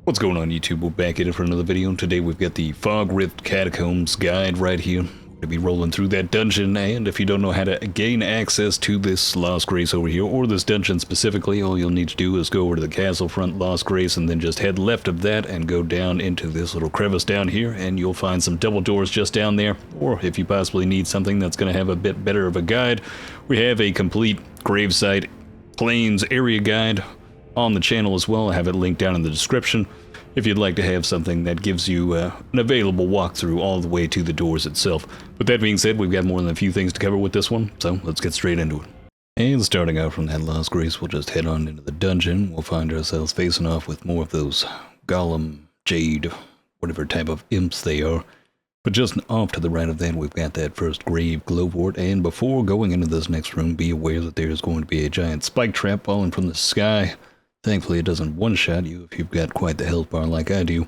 What's going on, YouTube? We're back at it for another video, and today we've got the Fog Rift Catacombs guide right here. We're going to be rolling through that dungeon, and if you don't know how to gain access to this Lost Grace over here, or this dungeon specifically, all you'll need to do is go over to the castle front Lost Grace, and then just head left of that and go down into this little crevice down here, and you'll find some double doors just down there. Or if you possibly need something that's going to have a bit better of a guide, we have a complete gravesite plains area guide on the channel as well. I have it linked down in the description if you'd like to have something that gives you an available walkthrough all the way to the doors itself. But that being said, we've got more than a few things to cover with this one, so let's get straight into it. And starting out from that Lost Grace, we'll just head on into the dungeon. We'll find ourselves facing off with more of those golem, jade, whatever type of imps they are. But just off to the right of that, we've got that first grave GLOVEWORT, and before going into this next room, be aware that there's going to be a giant spike trap falling from the sky. Thankfully, it doesn't one-shot you if you've got quite the health bar like I do,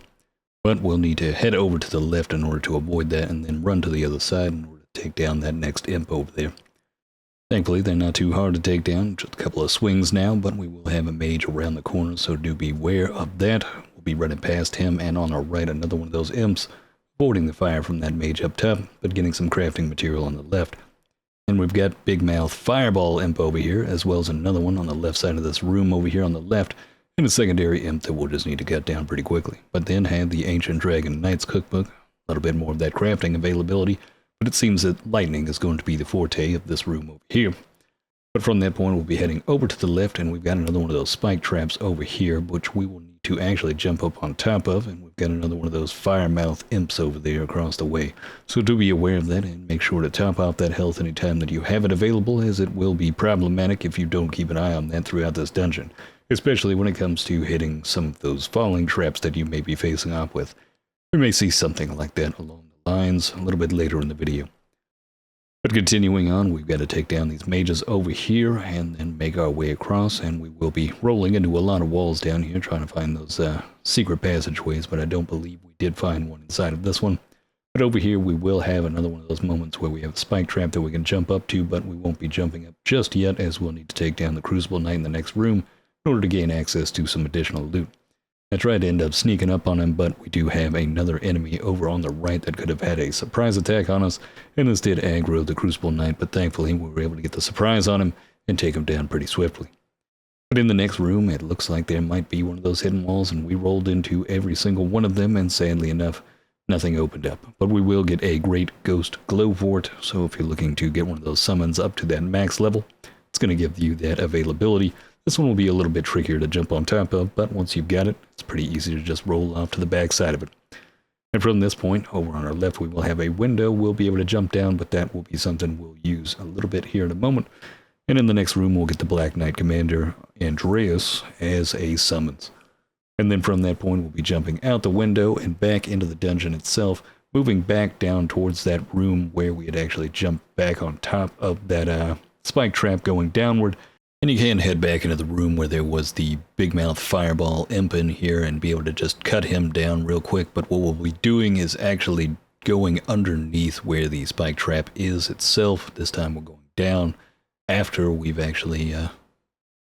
but we'll need to head over to the left in order to avoid that, and then run to the other side in order to take down that next imp over there. Thankfully, they're not too hard to take down, just a couple of swings now, but we will have a mage around the corner, so do beware of that. We'll be running past him, and on our right, another one of those imps, avoiding the fire from that mage up top, but getting some crafting material on the left. And we've got Big Mouth Fireball Imp over here, as well as another one on the left side of this room over here on the left, and a secondary imp that we'll just need to cut down pretty quickly. But then have the Ancient Dragon Knight's Cookbook, a little bit more of that crafting availability, but it seems that lightning is going to be the forte of this room over here. But from that point, we'll be heading over to the left, and we've got another one of those spike traps over here, which we will need to actually jump up on top of, and we've got another one of those Firemouth imps over there across the way. So do be aware of that, and make sure to top off that health anytime that you have it available, as it will be problematic if you don't keep an eye on that throughout this dungeon, especially when it comes to hitting some of those falling traps that you may be facing off with. We may see something like that along the lines a little bit later in the video. But continuing on, we've got to take down these mages over here and then make our way across, and we will be rolling into a lot of walls down here trying to find those secret passageways, but I don't believe we did find one inside of this one. But over here we will have another one of those moments where we have a spike trap that we can jump up to, but we won't be jumping up just yet, as we'll need to take down the Crucible Knight in the next room in order to gain access to some additional loot. I tried to end up sneaking up on him, but we do have another enemy over on the right that could have had a surprise attack on us, and this did aggro the Crucible Knight, but thankfully we were able to get the surprise on him and take him down pretty swiftly. But in the next room, it looks like there might be one of those hidden walls, and we rolled into every single one of them, and sadly enough, nothing opened up. But we will get a great Ghost GLOVEWORT, so if you're looking to get one of those summons up to that max level, it's going to give you that availability. This one will be a little bit trickier to jump on top of, but once you've got it, it's pretty easy to just roll off to the back side of it. And from this point, over on our left, we will have a window we'll be able to jump down, but that will be something we'll use a little bit here in a moment. And in the next room, we'll get the Black Knight Commander, ANDREAS, as a summons. And then from that point, we'll be jumping out the window and back into the dungeon itself, moving back down towards that room where we had actually jumped back on top of that spike trap going downward. And you can head back into the room where there was the Big Mouth Fireball Imp in here and be able to just cut him down real quick. But what we'll be doing is actually going underneath where the spike trap is itself. This time we're going down after we've actually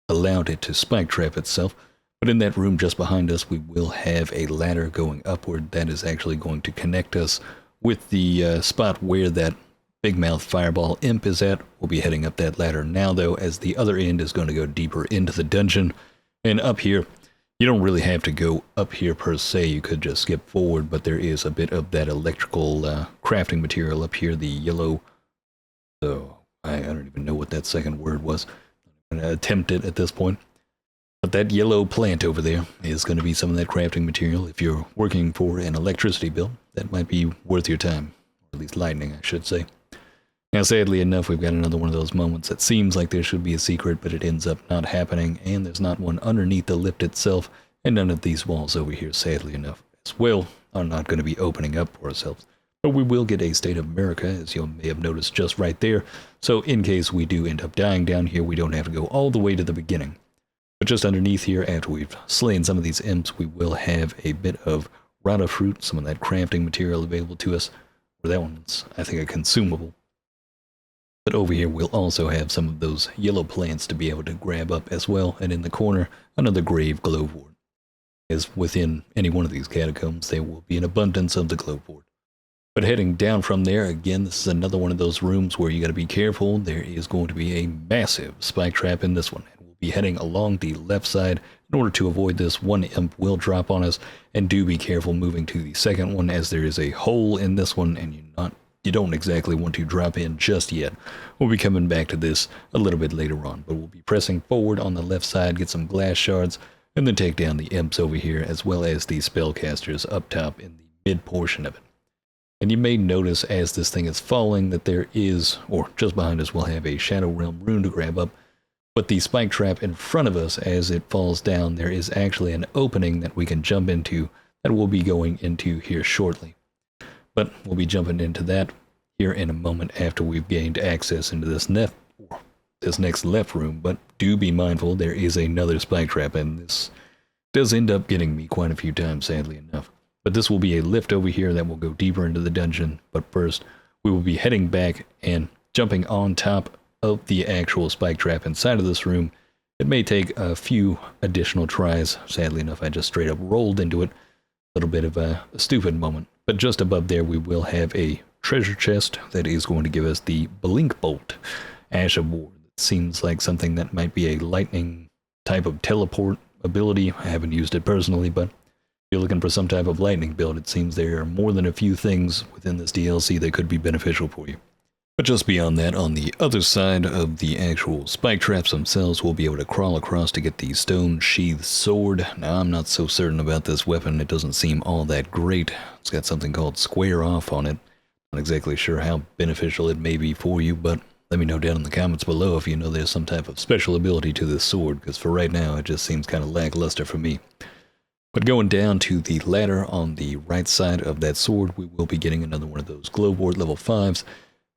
allowed it to spike trap itself. But in that room just behind us, we will have a ladder going upward that is actually going to connect us with the spot where that Big Mouth Fireball Imp is at. We'll be heading up that ladder now, though, as the other end is going to go deeper into the dungeon. And up here, you don't really have to go up here per se. You could just skip forward, but there is a bit of that electrical crafting material up here, the yellow. So I don't even know what that second word was. I'm going to attempt it at this point. But that yellow plant over there is going to be some of that crafting material. If you're working for an electricity bill, that might be worth your time. Or at least lightning, I should say. Now, sadly enough, we've got another one of those moments that seems like there should be a secret, but it ends up not happening, and there's not one underneath the lift itself, and none of these walls over here, sadly enough, as well, are not going to be opening up for ourselves. But we will get a State of America, as you may have noticed just right there, so in case we do end up dying down here, we don't have to go all the way to the beginning. But just underneath here, after we've slain some of these imps, we will have a bit of Rata Fruit, some of that crafting material available to us, or that one's, I think, a consumable. But over here we'll also have some of those yellow plants to be able to grab up as well, and in the corner, another grave GLOVEWORT. as within any one of these catacombs there will be an abundance of the GLOVEWORT. But heading down from there, again, this is another one of those rooms where you got to be careful. There is going to be a massive spike trap in this one. And we'll be heading along the left side. In order to avoid this, one imp will drop on us, and do be careful moving to the second one, as there is a hole in this one, and you don't exactly want to drop in just yet. We'll be coming back to this a little bit later on, but we'll be pressing forward on the left side, get some glass shards, and then take down the imps over here, as well as the spellcasters up top in the mid portion of it. And you may notice as this thing is falling that there is, or just behind us, we'll have a Shadow Realm rune to grab up. But the spike trap in front of us, as it falls down, there is actually an opening that we can jump into that we'll be going into here shortly. But we'll be jumping into that here in a moment after we've gained access into this next left room. But do be mindful, there is another spike trap, and this does end up getting me quite a few times, sadly enough. But this will be a lift over here that will go deeper into the dungeon. But first, we will be heading back and jumping on top of the actual spike trap inside of this room. It may take a few additional tries. Sadly enough, I just straight up rolled into it. A little bit of a stupid moment. But just above there, we will have a treasure chest that is going to give us the BLINKBOLT Ash of War. It seems like something that might be a lightning type of teleport ability. I haven't used it personally, but if you're looking for some type of lightning build, it seems there are more than a few things within this DLC that could be beneficial for you. But just beyond that, on the other side of the actual spike traps themselves, we'll be able to crawl across to get the stone sheathed sword. Now, I'm not so certain about this weapon. It doesn't seem all that great. It's got something called square off on it. Not exactly sure how beneficial it may be for you, but let me know down in the comments below if you know there's some type of special ability to this sword, because for right now, it just seems kind of lackluster for me. But going down to the ladder on the right side of that sword, we will be getting another one of those GLOVEWORT level 5s.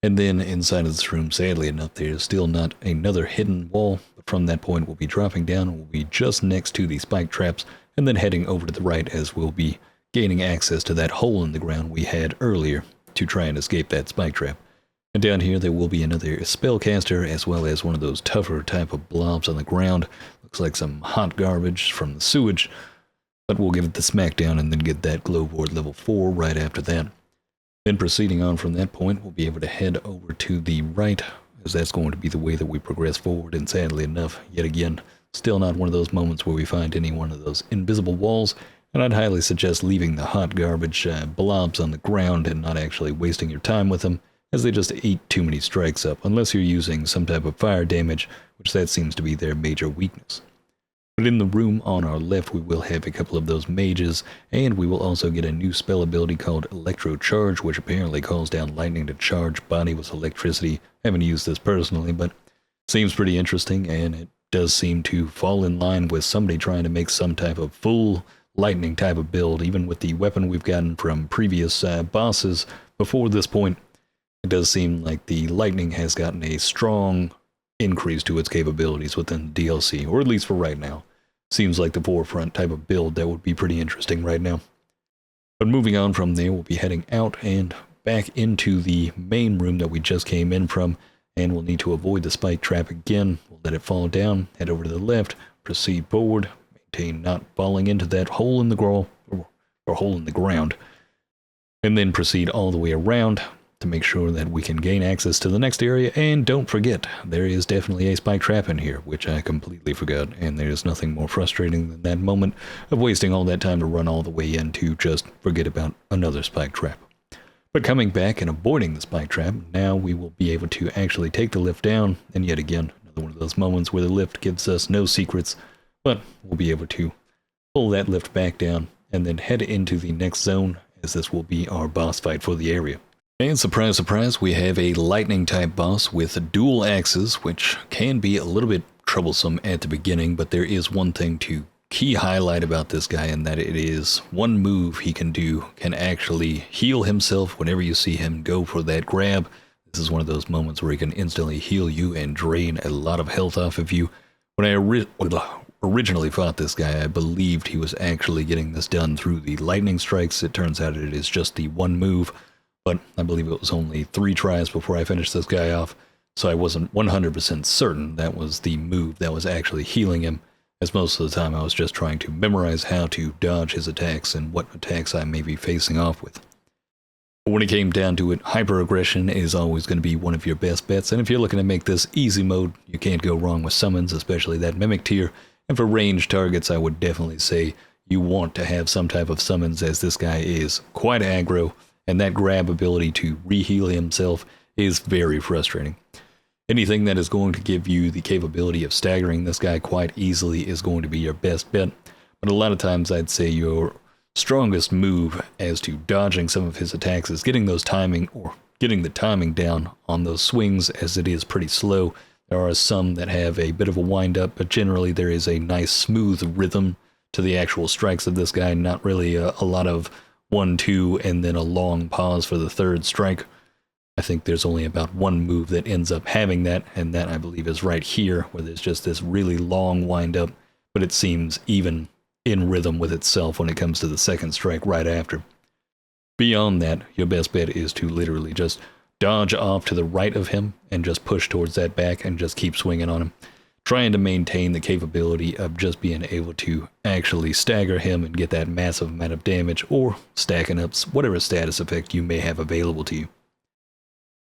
And then inside of this room, sadly enough, there is still not another hidden wall. But from that point, we'll be dropping down, and we'll be just next to the spike traps, and then heading over to the right as we'll be gaining access to that hole in the ground we had earlier to try and escape that spike trap. And down here, there will be another spellcaster, as well as one of those tougher type of blobs on the ground. Looks like some hot garbage from the sewage. But we'll give it the smackdown and then get that GLOVEWORT level 4 right after that. Then proceeding on from that point, we'll be able to head over to the right, as that's going to be the way that we progress forward. And sadly enough, yet again, still not one of those moments where we find any one of those invisible walls. And I'd highly suggest leaving the hot garbage blobs on the ground and not actually wasting your time with them, as they just eat too many strikes up, unless you're using some type of fire damage, which that seems to be their major weakness. But in the room on our left, we will have a couple of those mages, and we will also get a new spell ability called ELECTROCHARGE, which apparently calls down lightning to charge body with electricity. I haven't used this personally, but seems pretty interesting, and it does seem to fall in line with somebody trying to make some type of full lightning type of build. Even with the weapon we've gotten from previous bosses before this point, it does seem like the lightning has gotten a strong increase to its capabilities within the DLC, or at least for right now. Seems like the forefront type of build that would be pretty interesting right now. But moving on from there, we'll be heading out and back into the main room that we just came in from, and we'll need to avoid the spike trap again. We'll let it fall down, head over to the left, proceed forward, maintain not falling into that hole in the hole in the ground, and then proceed all the way around to make sure that we can gain access to the next area. And don't forget, there is definitely a spike trap in here, which I completely forgot, and there's nothing more frustrating than that moment of wasting all that time to run all the way in to just forget about another spike trap. But coming back and avoiding the spike trap, now we will be able to actually take the lift down, and yet again, another one of those moments where the lift gives us no secrets, but we'll be able to pull that lift back down and then head into the next zone, as this will be our boss fight for the area. And surprise, surprise, we have a lightning type boss with dual axes, which can be a little bit troublesome at the beginning, but there is one thing to key highlight about this guy, and that it is one move he can do can actually heal himself whenever you see him go for that grab. This is one of those moments where he can instantly heal you and drain a lot of health off of you. When I originally fought this guy, I believed he was actually getting this done through the lightning strikes. It turns out it is just the one move. But I believe it was only 3 tries before I finished this guy off, so I wasn't 100% certain that was the move that was actually healing him, as most of the time I was just trying to memorize how to dodge his attacks and what attacks I may be facing off with. But when it came down to it, hyper-aggression is always going to be one of your best bets, and if you're looking to make this easy mode, you can't go wrong with summons, especially that Mimic tier, and for ranged targets I would definitely say you want to have some type of summons, as this guy is quite aggro, and that grab ability to re-heal himself is very frustrating. Anything that is going to give you the capability of staggering this guy quite easily is going to be your best bet, but a lot of times I'd say your strongest move as to dodging some of his attacks is getting those timing, or getting the timing down on those swings, as it is pretty slow. There are some that have a bit of a wind up, but generally there is a nice smooth rhythm to the actual strikes of this guy, not really a lot of 1-2 and then a long pause for the third strike. I think there's only about one move that ends up having that, and that I believe is right here, where there's just this really long wind up, but it seems even in rhythm with itself when it comes to the second strike right after. Beyond that, your best bet is to literally just dodge off to the right of him and just push towards that back and just keep swinging on him, trying to maintain the capability of just being able to actually stagger him and get that massive amount of damage, or stacking up whatever status effect you may have available to you.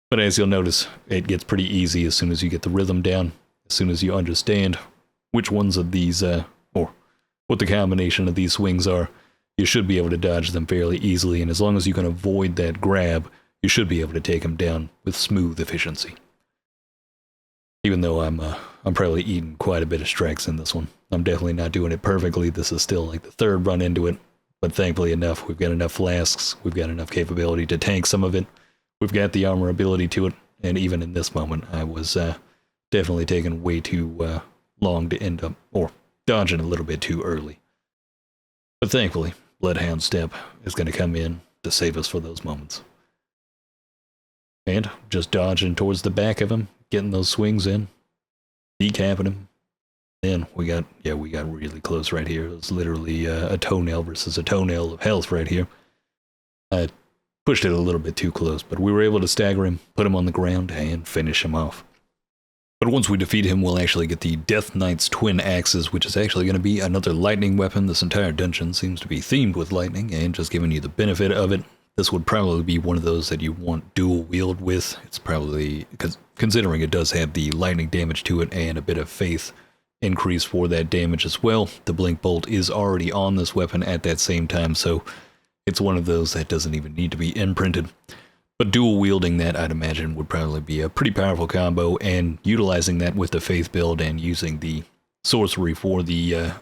But as you'll notice, it gets pretty easy as soon as you get the rhythm down, as soon as you understand which ones of these, or what the combination of these swings are. You should be able to dodge them fairly easily, and as long as you can avoid that grab, you should be able to take him down with smooth efficiency. Even though I'm probably eating quite a bit of strikes in this one. I'm definitely not doing it perfectly. This is still like the third run into it, but thankfully enough, we've got enough flasks, we've got enough capability to tank some of it, we've got the armor ability to it, and even in this moment, I was definitely taking way too long to end up, or dodging a little bit too early. But thankfully, Bloodhound Step is going to come in to save us for those moments. And just dodging towards the back of him, getting those swings in, decapping him. Then we got really close right here. It was literally a toenail versus a toenail of health right here. I pushed it a little bit too close, but we were able to stagger him, put him on the ground, and finish him off. But once we defeat him, we'll actually get the Death Knight's Twin Axes, which is actually going to be another lightning weapon. This entire dungeon seems to be themed with lightning, and just giving you the benefit of it. This would probably be one of those that you want dual wield with. It's probably, because considering it does have the lightning damage to it and a bit of faith increase for that damage as well. The BLINKBOLT is already on this weapon at that same time, so it's one of those that doesn't even need to be imprinted. But dual wielding that, I'd imagine, would probably be a pretty powerful combo, and utilizing that with the faith build and using the sorcery for the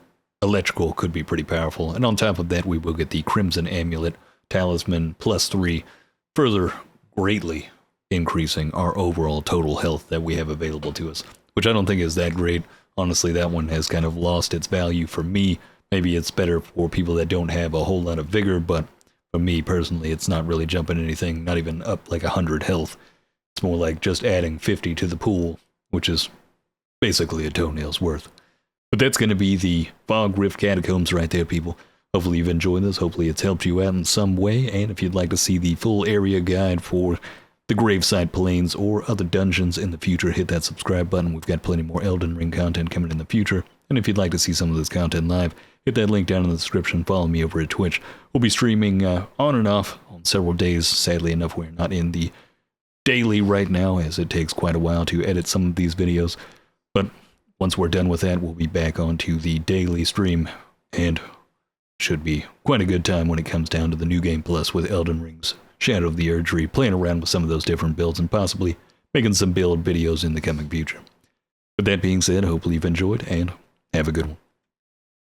electrical could be pretty powerful. And on top of that, we will get the Crimson Amulet Talisman +3, further greatly increasing our overall total health that we have available to us, which I don't think is that great. Honestly, that one has kind of lost its value for me. Maybe it's better for people that don't have a whole lot of vigor, but for me personally, it's not really jumping anything, not even up like 100 health. It's more like just adding 50 to the pool, which is basically a toenail's worth. But that's going to be the Fog Rift Catacombs right there, people. Hopefully you've enjoyed this, hopefully it's helped you out in some way, and if you'd like to see the full area guide for the Graveside Plains or other dungeons in the future, hit that subscribe button. We've got plenty more Elden Ring content coming in the future, and if you'd like to see some of this content live, hit that link down in the description. Follow me over at Twitch. We'll be streaming on and off on several days. Sadly enough, we're not in the daily right now, as it takes quite a while to edit some of these videos, but once we're done with that, we'll be back onto the daily stream, and should be quite a good time when it comes down to the New Game Plus with Elden Ring's Shadow of the Erdtree, playing around with some of those different builds and possibly making some build videos in the coming future. With that being said, hopefully you've enjoyed, and have a good one.